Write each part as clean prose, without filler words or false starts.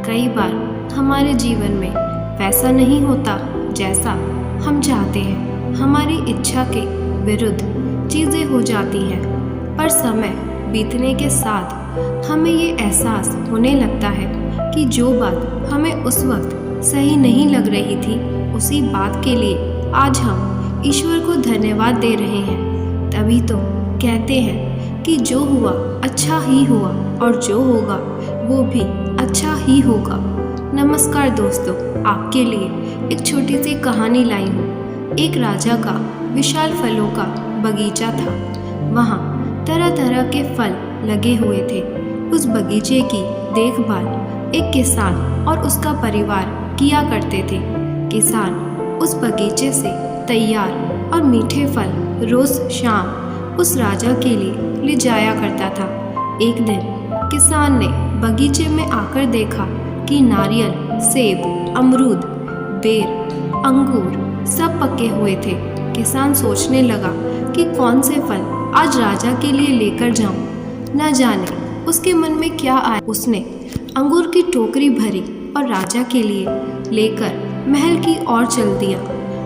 कई बार हमारे जीवन में वैसा नहीं होता जैसा हम चाहते हैं। हमारी इच्छा के विरुद्ध चीज़ें हो जाती हैं, पर समय बीतने के साथ हमें ये एहसास होने लगता है कि जो बात हमें उस वक्त सही नहीं लग रही थी, उसी बात के लिए आज हम ईश्वर को धन्यवाद दे रहे हैं। तभी तो कहते हैं कि जो हुआ अच्छा ही हुआ और जो होगा वो भी अच्छा ही होगा। नमस्कार दोस्तों, आपके लिए एक छोटी सी कहानी लाई हूँ। एक राजा का विशाल फलों का बगीचा था। वहाँ तरह तरह के फल लगे हुए थे। उस बगीचे की देखभाल एक किसान और उसका परिवार किया करते थे। किसान उस बगीचे से तैयार और मीठे फल रोज शाम उस राजा के लिए ले जाया करता था। एक दिन किसान ने बगीचे में आकर देखा कि नारियल, सेब, अमरूद, बेर, अंगूर सब पके हुए थे। किसान सोचने लगा कि कौन से फल आज राजा के लिए लेकर जाऊं। न जाने उसके मन में क्या आया। उसने अंगूर की टोकरी भरी और राजा के लिए लेकर महल की ओर चल दिया।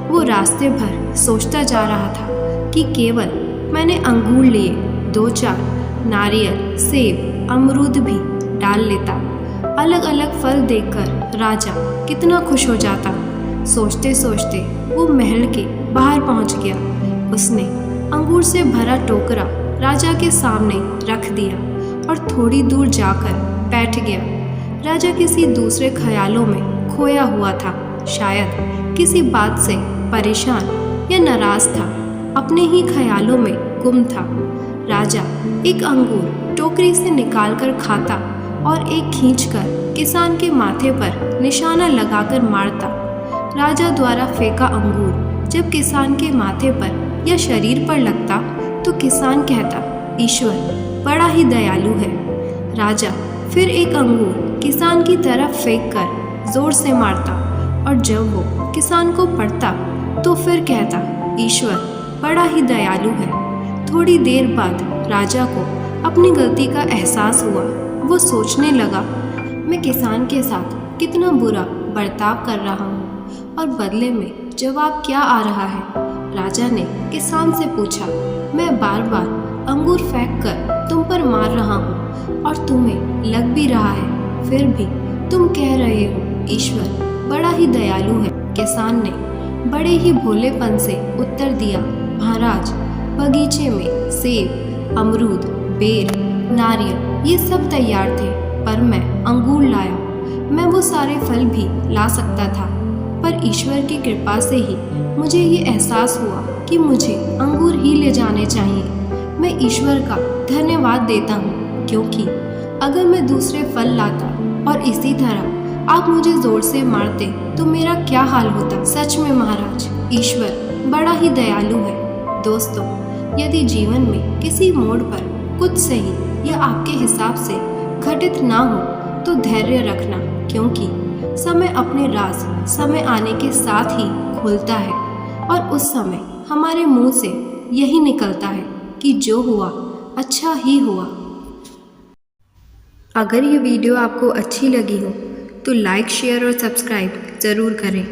वो रास्ते भर सोचता जा रहा था कि केवल मैंने अंगूर लिए, 2-4 नारियल, सेब, अमरूद भी डाल लेता। अलग अलग फल देखकर राजा कितना खुश हो जाता। सोचते सोचते वो महल के बाहर पहुंच गया। उसने अंगूर से भरा टोकरा राजा के सामने रख दिया और थोड़ी दूर जाकर बैठ गया। राजा किसी दूसरे ख्यालों में खोया हुआ था। शायद किसी बात से परेशान या नाराज था, अपने ही ख्यालों में गुम था। राजा एक अंगूर टोकरी से निकालकर खाता और एक खींचकर किसान के माथे पर निशाना लगाकर मारता। राजा द्वारा फेंका अंगूर जब किसान के माथे पर या शरीर पर लगता तो किसान कहता, ईश्वर बड़ा ही दयालु है। राजा फिर एक अंगूर किसान की तरफ फेंककर जोर से मारता और जब वो किसान को पड़ता तो फिर कहता, ईश्वर बड़ा ही दयालु है। थोड़ी देर बाद राजा को अपनी गलती का एहसास हुआ। वो सोचने लगा, मैं किसान के साथ कितना बुरा बर्ताव कर रहा हूँ और बदले में जवाब क्या आ रहा है। राजा ने किसान से पूछा, मैं बार बार अंगूर फेंककर तुम पर मार रहा हूँ और तुम्हें लग भी रहा है, फिर भी तुम कह रहे हो ईश्वर बड़ा ही दयालु है। किसान ने बड़े ही भोलेपन से उत्तर दिया, महाराज, बगीचे में सेब, अमरूद, बेर, नारियल ये सब तैयार थे, पर मैं अंगूर लाया। मैं वो सारे फल भी ला सकता था, पर ईश्वर की कृपा से ही मुझे ये एहसास हुआ कि मुझे अंगूर ही ले जाने चाहिए। मैं ईश्वर का धन्यवाद देता हूँ, क्योंकि अगर मैं दूसरे फल लाता और इसी तरह आप मुझे जोर से मारते तो मेरा क्या हाल होता। सच में महाराज, ईश्वर बड़ा ही दयालु है। दोस्तों, यदि जीवन में किसी मोड़ पर कुछ सही या आपके हिसाब से घटित ना हो तो धैर्य रखना, क्योंकि समय अपने राज समय आने के साथ ही खोलता है और उस समय हमारे मुंह से यही निकलता है कि जो हुआ अच्छा ही हुआ। अगर ये वीडियो आपको अच्छी लगी हो तो लाइक, शेयर और सब्सक्राइब ज़रूर करें।